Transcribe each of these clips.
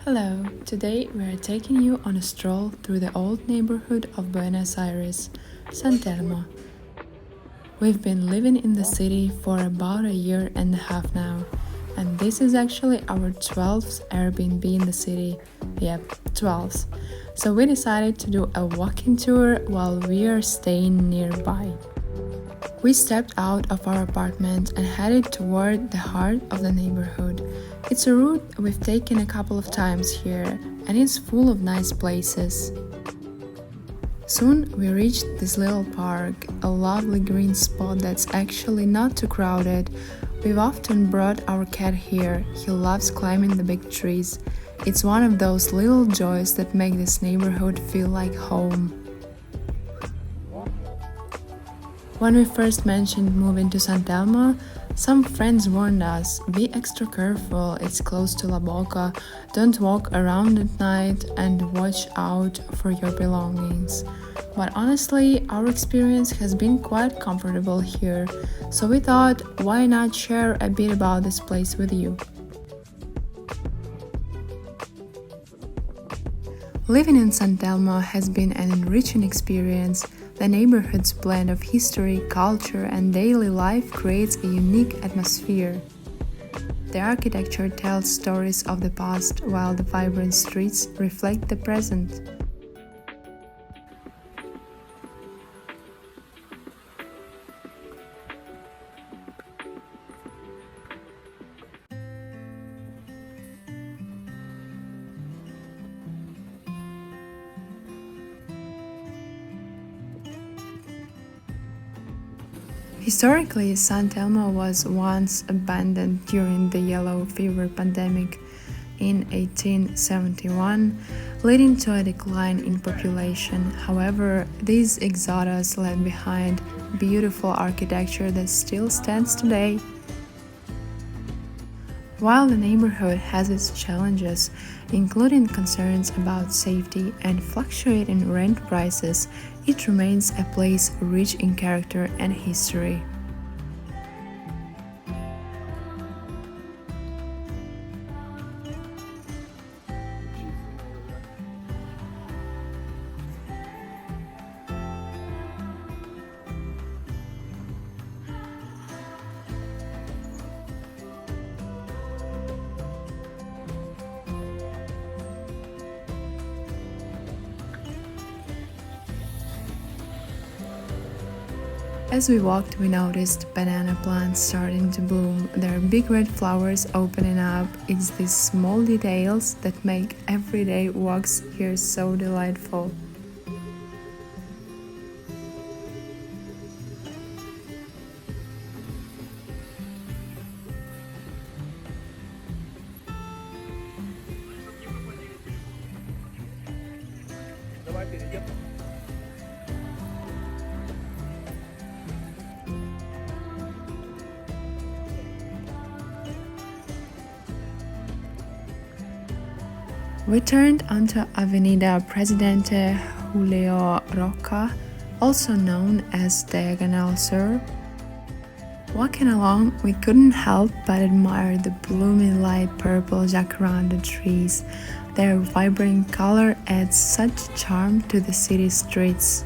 Hello, today we are taking you on a stroll through the old neighborhood of Buenos Aires, San Telmo. We've been living in the city for about a year and a half now, and this is actually our 12th Airbnb in the city. Yep, 12th. So we decided to do a walking tour while we are staying nearby. We stepped out of our apartment and headed toward the heart of the neighborhood. It's a route we've taken a couple of times here, and it's full of nice places. Soon we reached this little park, a lovely green spot that's actually not too crowded. We've often brought our cat here. He loves climbing the big trees. It's one of those little joys that make this neighborhood feel like home. When we first mentioned moving to San Telmo, some friends warned us, be extra careful, it's close to La Boca, don't walk around at night and watch out for your belongings. But honestly, our experience has been quite comfortable here, so we thought, why not share a bit about this place with you? Living in San Telmo has been an enriching experience. The neighborhood's blend of history, culture, and daily life creates a unique atmosphere. The architecture tells stories of the past, while the vibrant streets reflect the present. Historically, San Telmo was once abandoned during the yellow fever pandemic in 1871, leading to a decline in population. However, this exodus left behind beautiful architecture that still stands today. While the neighborhood has its challenges, including concerns about safety and fluctuating rent prices, it remains a place rich in character and history. As we walked, we noticed banana plants starting to bloom, their big red flowers opening up. It's these small details that make everyday walks here so delightful. We turned onto Avenida Presidente Julio Roca, also known as Diagonal Sur. Walking along, we couldn't help but admire the blooming light purple jacaranda trees. Their vibrant color adds such charm to the city streets.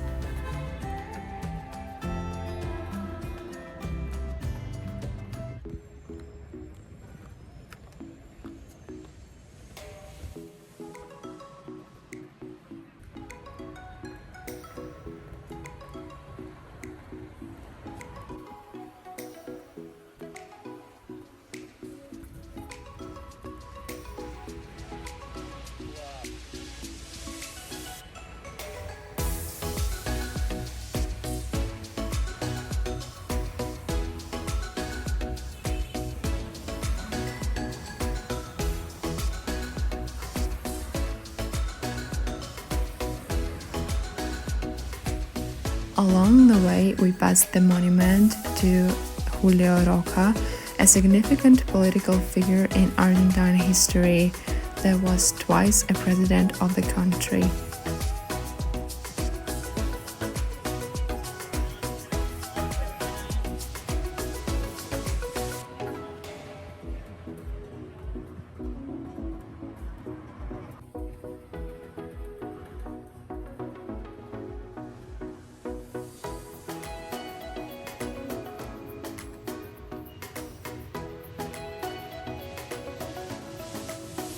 Along the way, we passed the monument to Julio Roca, a significant political figure in Argentine history that was twice a president of the country.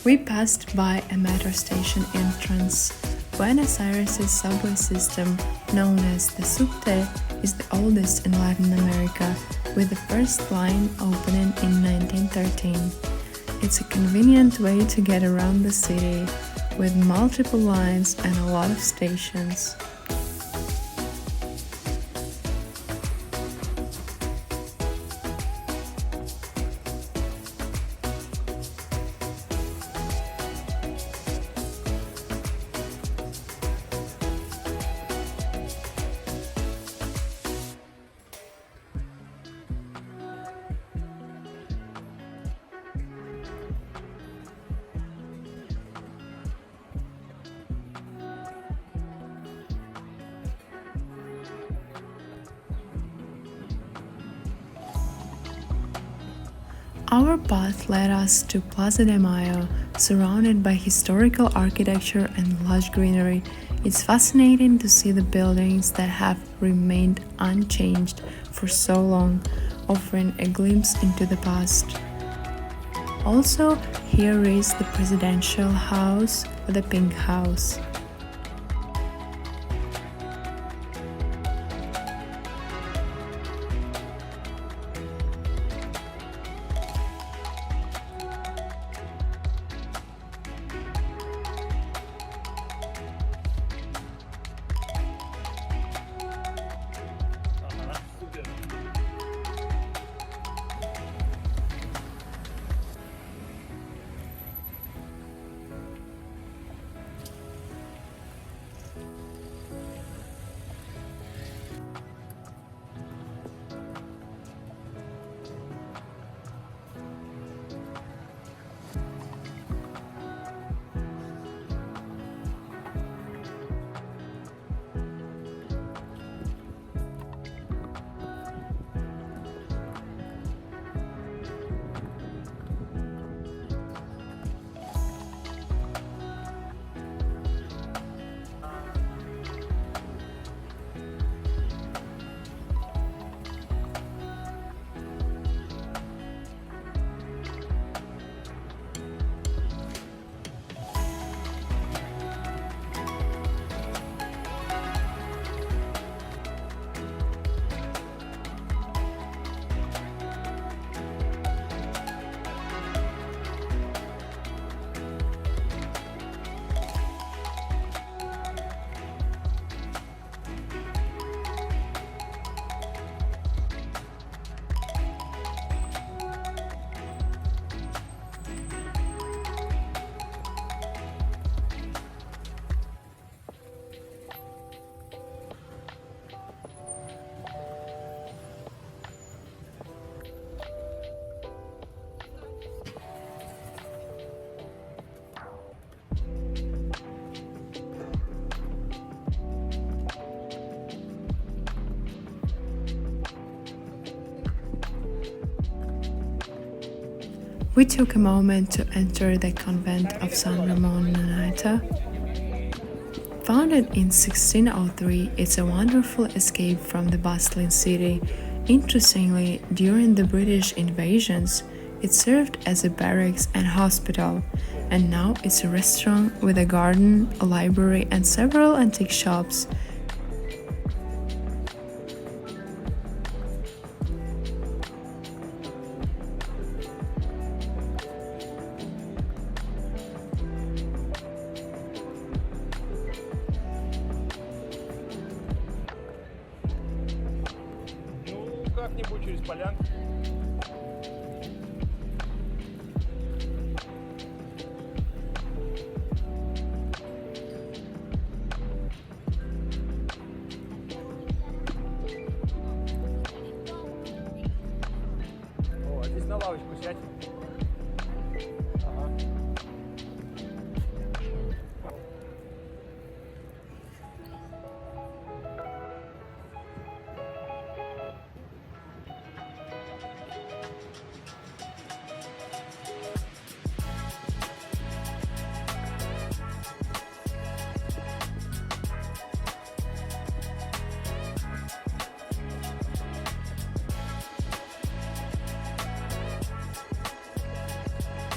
We passed by a metro station entrance. Buenos Aires' subway system, known as the Subte, is the oldest in Latin America, with the first line opening in 1913. It's a convenient way to get around the city, with multiple lines and a lot of stations. Our path led us to Plaza de Mayo, surrounded by historical architecture and lush greenery. It's fascinating to see the buildings that have remained unchanged for so long, offering a glimpse into the past. Also, here is the presidential house, the Pink House. We took a moment to enter the Convent of San Ramon Nonata. Founded in 1603, it's a wonderful escape from the bustling city. Interestingly, during the British invasions, it served as a barracks and hospital, and now it's a restaurant with a garden, a library, and several antique shops. Как-нибудь через полянку. О, а здесь на лавочку сядь. Ага.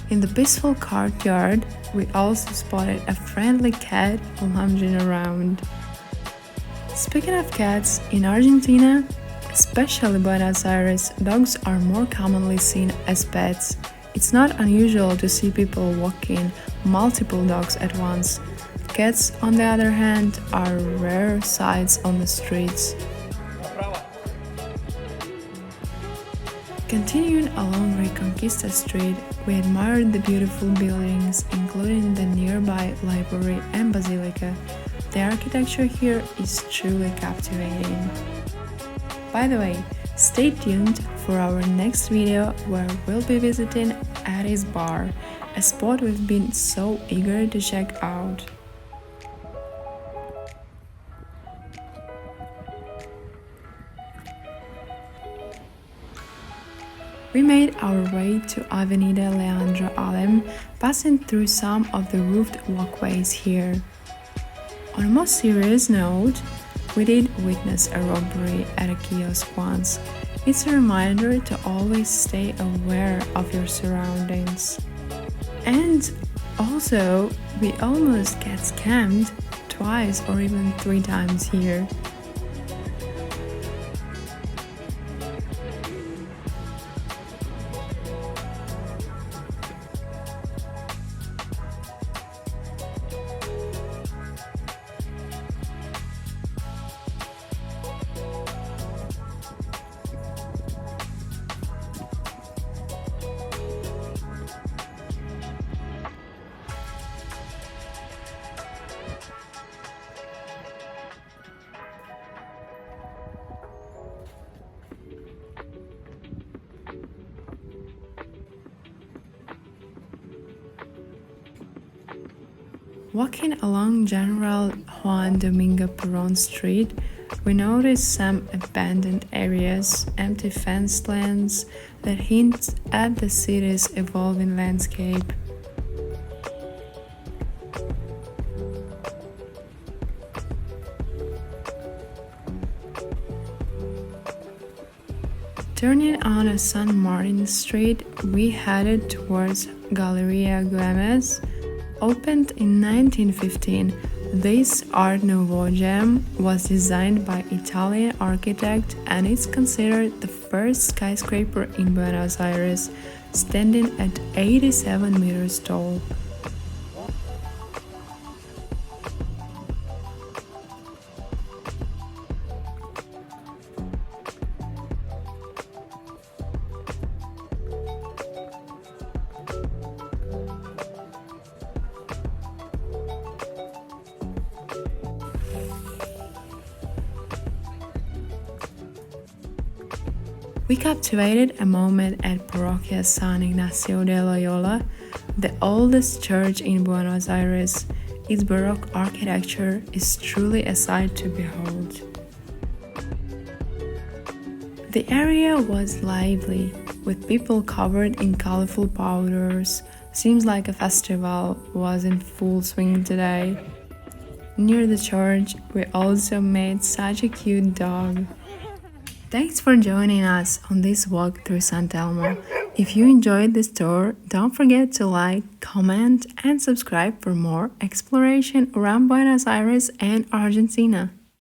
In the peaceful courtyard, we also spotted a friendly cat lounging around. Speaking of cats, in Argentina, especially Buenos Aires, dogs are more commonly seen as pets. It's not unusual to see people walking multiple dogs at once. Cats, on the other hand, are rare sights on the streets. Направо. Continuing along Reconquista Street, we admired the beautiful buildings, including the nearby library and basilica. The architecture here is truly captivating. By the way, stay tuned for our next video where we'll be visiting Addie's Bar, a spot we've been so eager to check out. We made our way to Avenida Leandro Alem, passing through some of the roofed walkways here. On a more serious note, we did witness a robbery at a kiosk once. It's a reminder to always stay aware of your surroundings. And also, we almost get scammed twice or even 3 times here. Walking along General Juan Domingo Perón Street, we noticed some abandoned areas, empty fenced lands that hint at the city's evolving landscape. Turning on a San Martin Street, we headed towards Galleria Güemes. Opened in 1915, this Art Nouveau gem was designed by Italian architect and is considered the first skyscraper in Buenos Aires, standing at 87 meters tall. We captivated a moment at Parroquia San Ignacio de Loyola, the oldest church in Buenos Aires. Its Baroque architecture is truly a sight to behold. The area was lively, with people covered in colorful powders. Seems like a festival was in full swing today. Near the church, we also met such a cute dog. Thanks for joining us on this walk through San Telmo. If you enjoyed this tour, don't forget to like, comment, and subscribe for more exploration around Buenos Aires and Argentina.